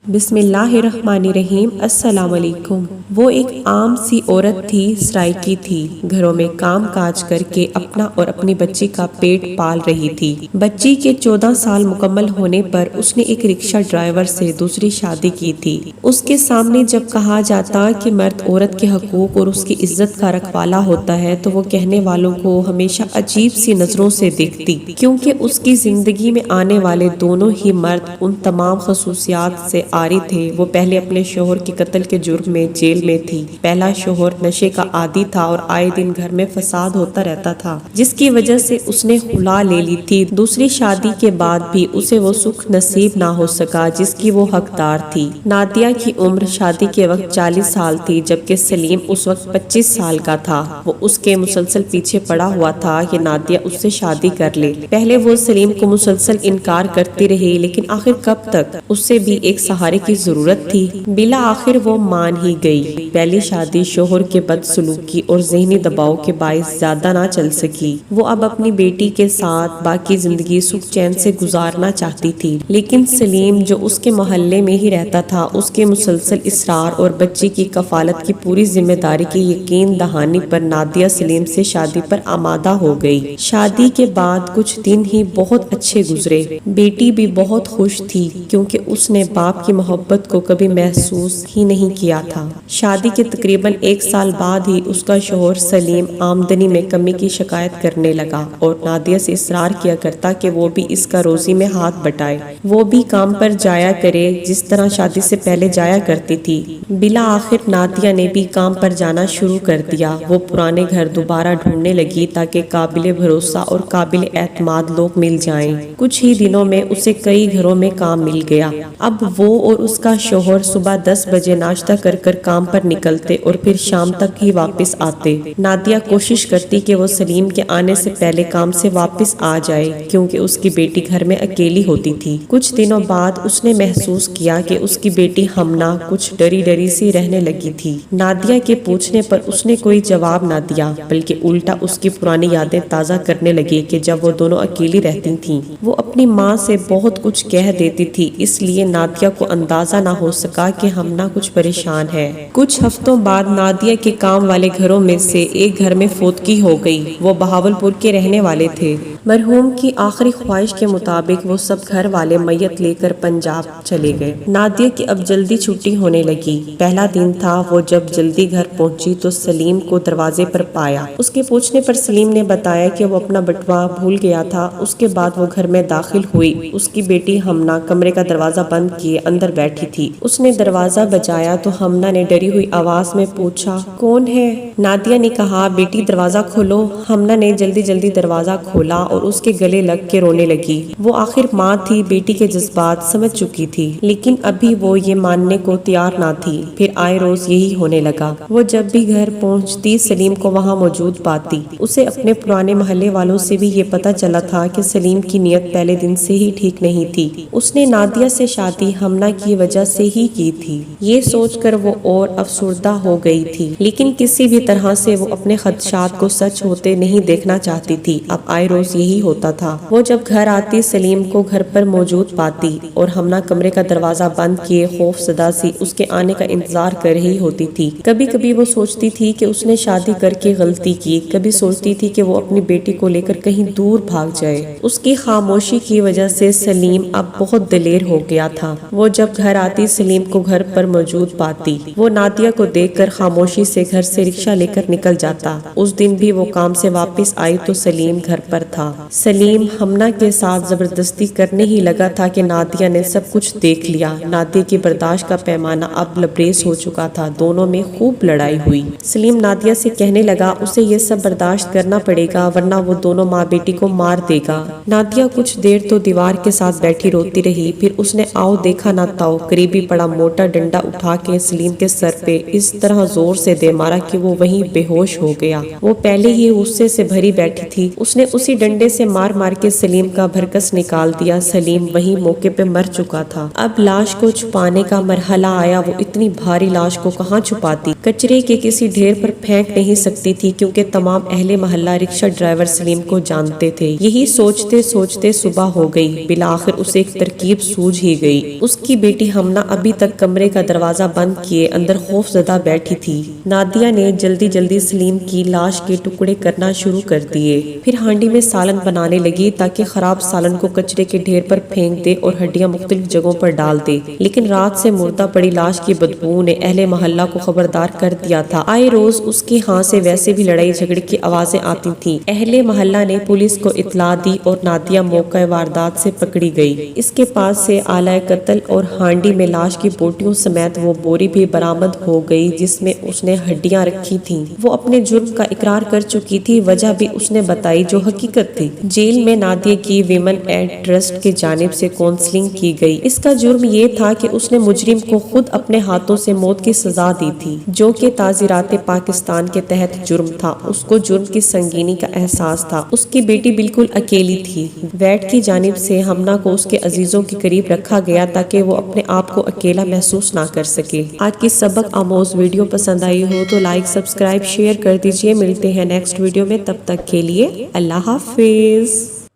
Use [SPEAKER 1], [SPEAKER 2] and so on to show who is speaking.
[SPEAKER 1] بسم اللہ الرحمن الرحیم۔ السلام علیکم۔ وہ ایک عام سی عورت تھی، سرائیکی تھی، گھروں میں کام کاج کر کے اپنا اور اپنی بچی کا پیٹ پال رہی تھی۔ بچی کے 14 سال مکمل ہونے پر اس نے ایک رکشہ ڈرائیور سے دوسری شادی کی تھی۔ اس کے سامنے جب کہا جاتا کہ مرد عورت کے حقوق اور اس کی عزت کا رکھوالا ہوتا ہے تو وہ کہنے والوں کو ہمیشہ عجیب سی نظروں سے دیکھتی، کیونکہ اس کی زندگی میں آنے والے دونوں ہی مرد ان تمام خصوصیات سے عاری تھے۔ وہ پہلے اپنے شوہر کے قتل کے جرم میں جیل میں تھی۔ پہلا شوہر نشے کا عادی تھا اور آئے دن گھر میں فساد ہوتا رہتا تھا، جس کی وجہ سے اس نے خلا لے لی تھی۔ دوسری شادی کے بعد بھی اسے وہ سکھ نصیب نہ ہو سکا جس کی وہ حقدار تھی۔ نادیہ کی عمر شادی کے وقت 40 سال تھی، جبکہ سلیم اس وقت 25 سال کا تھا۔ وہ اس کے مسلسل پیچھے پڑا ہوا تھا کہ نادیہ اس سے شادی کر لے۔ پہلے وہ سلیم کو مسلسل انکار کرتی رہی، لیکن آخر کب تک؟ اس سے بھی ایک سہارے کی ضرورت تھی۔ بلا آخر وہ مان ہی گئی۔ پہلی شادی شوہر کے بد سلوکی اور ذہنی دباؤ کے باعث زیادہ نہ چل سکی۔ وہ اب اپنی بیٹی کے ساتھ باقی زندگی سکھ چین سے گزارنا چاہتی تھی، لیکن سلیم جو اس کے محلے میں ہی رہتا تھا، اس کے مسلسل اصرار اور بچی کی کفالت کی پوری ذمہ داری کی یقین دہانی پر نادیہ سلیم سے شادی پر آمادہ ہو گئی۔ شادی کے بعد کچھ دن ہی بہت اچھے گزرے۔ بیٹی بھی بہت خوش تھی، کیونکہ اس نے باپ کی محبت کو کبھی محسوس ہی نہیں کیا تھا۔ شادی کے تقریباً 1 سال بعد ہی اس کا شوہر سلیم آمدنی میں کمی کی شکایت کرنے لگا اور نادیہ سے اصرار کیا کرتا کہ وہ بھی اس کا روزی میں ہاتھ بٹائے، وہ بھی کام پر جایا کرے جس طرح شادی سے پہلے جایا کرتی تھی۔ بلا آخر نادیہ نے بھی کام پر جانا شروع کر دیا۔ وہ پرانے گھر دوبارہ ڈھونڈنے لگی تاکہ قابل بھروسہ اور قابل اعتماد لوگ مل جائیں۔ کچھ ہی دنوں میں اسے کئی گھروں میں کام مل گیا۔ اب وہ اور اس کا شوہر صبح 10 بجے ناشتہ کر کر کام پر نکلتے اور پھر شام تک ہی واپس آتے۔ نادیہ کوشش کرتی کہ وہ سلیم کے آنے سے پہلے کام سے واپس آ جائے، کیونکہ اس کی بیٹی گھر میں اکیلی ہوتی تھی۔ کچھ دنوں بعد اس نے محسوس کیا کہ اس کی بیٹی ہمنا کچھ ڈری ڈری سی رہنے لگی تھی۔ نادیہ کے پوچھنے پر اس نے کوئی جواب نہ دیا، بلکہ الٹا اس کی پرانی یادیں تازہ کرنے لگی کہ جب وہ دونوں اکیلی رہتی تھیں۔ وہ اپنی ماں سے بہت کچھ کہہ دیتی تھی، اس لیے نادیہ کو اندازہ نہ ہو سکا کہ ہمنا کچھ پریشان ہے۔ کچھ ہفتوں بعد نادیہ کے کام والے گھروں میں سے ایک گھر میں فوتگی ہو گئی۔ وہ بہاولپور کے رہنے والے تھے۔ مرحوم کی آخری خواہش کے مطابق وہ سب گھر والے میت لے کر پنجاب چلے گئے۔ نادیہ کی اب جلدی چھٹی ہونے لگی۔ پہلا دن تھا۔ وہ جب جلدی گھر پہنچی تو سلیم کو دروازے پر پایا۔ اس کے پوچھنے پر سلیم نے بتایا کہ وہ اپنا بٹوا بھول گیا تھا۔ اس کے بعد وہ گھر میں داخل ہوئی۔ اس کی بیٹی ہمنا کمرے کا دروازہ بند کیے اندر بیٹھی تھی۔ اس نے دروازہ بجایا تو ہمنا نے ڈری ہوئی آواز میں پوچھا، کون ہے؟ نادیہ نے کہا، بیٹی دروازہ کھولو۔ ہمنا نے جلدی جلدی دروازہ کھولا اور اس کے گلے لگ کے رونے لگی۔ وہ آخر ماں تھی، بیٹی کے جذبات سمجھ چکی تھی، لیکن ابھی وہ یہ ماننے کو تیار نہ تھی۔ پھر آئے روز یہی ہونے لگا۔ وہ جب بھی گھر پہنچتی سلیم کو وہاں موجود پاتی۔ اسے اپنے پرانے محلے والوں سے بھی یہ پتہ چلا تھا کہ سلیم کی نیت پہلے دن سے ہی ٹھیک نہیں تھی۔ اس نے نادیہ سے شادی ہمنا کی وجہ سے ہی کی تھی۔ یہ سوچ کر وہ اور افسردہ ہو گئی تھی، لیکن کسی بھی طرح سے وہ اپنے خدشات کو سچ ہوتے نہیں دیکھنا چاہتی تھی۔ اب آئے روز یہی ہوتا تھا۔ وہ جب گھر آتی سلیم کو گھر پر موجود پاتی اور ہمنا کمرے کا دروازہ بند کیے خوف زدہ سی اس کے آنے کا انتظار کر رہی ہوتی تھی۔ کبھی کبھی وہ سوچتی تھی کہ اس نے شادی کر کے غلطی کی، کبھی سوچتی تھی کہ وہ اپنی بیٹی کو لے کر کہیں دور بھاگ جائے۔ اس کی خاموشی کی وجہ سے سلیم اب بہت دلیر ہو گیا تھا۔ وہ جب گھر آتی سلیم کو گھر پر موجود پاتی۔ وہ نادیہ کو دیکھ کر خاموشی سے گھر سے رکشہ لے کر نکل جاتا۔ اس دن بھی وہ کام سے واپس آئی تو سلیم گھر پر تھا۔ سلیم ہمنا کے ساتھ زبردستی کرنے ہی لگا تھا کہ نادیہ نے سب کچھ دیکھ لیا۔ نادیہ کی برداشت کا پیمانہ اب لبریز ہو چکا تھا۔ دونوں میں خوب لڑائی ہوئی۔ سلیم نادیہ سے کہنے لگا، اسے یہ سب برداشت کرنا پڑے گا ورنہ وہ دونوں ماں بیٹی کو مار دے گا۔ نادیہ کچھ دیر تو دیوار کے ساتھ بیٹھی روتی رہی، پھر اس نے آؤ دیکھا نہ تاؤ قریبی پڑا موٹا ڈنڈا اٹھا کے سلیم کے سر پہ اس طرح زور سے دے مارا کہ وہ وہیں بے ہوش ہو گیا۔ وہ پہلے ہی غصے سے بھری بیٹھی تھی۔ اس نے اسی ڈنڈے ڈنڈے سے مار مار کے سلیم کا بھرکس نکال دیا۔ سلیم وہی موقع پہ مر چکا تھا۔ اب لاش کو چھپانے کا مرحلہ آیا۔ وہ اتنی بھاری لاش کو کہاں چھپاتی؟ کچرے کے کسی ڈھیر پر پھینک نہیں سکتی تھی کیونکہ تمام اہل محلہ رکشہ ڈرائیور سلیم کو جانتے تھے۔ یہی سوچتے سوچتے صبح ہو گئی۔ بالآخر اسے ایک ترکیب سوجھ ہی گئی۔ اس کی بیٹی ہمنا ابھی تک کمرے کا دروازہ بند کیے اندر خوف زدہ بیٹھی تھی۔ نادیہ نے جلدی جلدی سلیم کی لاش کے ٹکڑے کرنا شروع کر دیے۔ پھر ہانڈی میں سالن بنانے لگی تاکہ خراب سالن کو کچرے کے ڈھیر پر پھینک دے اور ہڈیاں مختلف جگہوں پر ڈال دے، لیکن رات سے مردہ پڑی لاش کی بدبو نے اہل محلہ کو خبردار کر دیا تھا۔ آئے روز اس کے ہاں سے ویسے بھی لڑائی جھگڑے کی آوازیں آتی تھیں۔ اہل محلہ نے پولیس کو اطلاع دی اور نادیہ موقع واردات سے پکڑی گئی۔ اس کے پاس سے آلہ قتل اور ہانڈی میں لاش کی بوٹیوں سمیت وہ بوری بھی برآمد ہو گئی جس میں اس نے ہڈیاں رکھی تھیں۔ وہ اپنے جرم کا اقرار کر چکی تھی، وجہ بھی اس نے بتائی جو حقیقت تھی۔ جیل میں نادیہ کی ویمن ایڈ ٹرسٹ کی جانب سے کونسلنگ کی گئی۔ اس کا جرم یہ تھا کہ اس نے مجرم کو خود اپنے ہاتھوں سے موت کی سزا دی تھی، جو کہ تعزیرات پاکستان کے تحت جرم تھا۔ اس کو جرم کی سنگینی کا احساس تھا۔ اس کی بیٹی بالکل اکیلی تھی۔ ویٹ کی جانب سے ہمنا کو اس کے عزیزوں کے قریب رکھا گیا تاکہ وہ اپنے آپ کو اکیلا محسوس نہ کر سکے۔ آج کی سبق آموز ویڈیو پسند آئی ہو تو لائک، سبسکرائب، شیئر کر دیجیے۔ ملتے ہیں نیکسٹ ویڈیو میں، تب تک کے لیے اللہ حافظ۔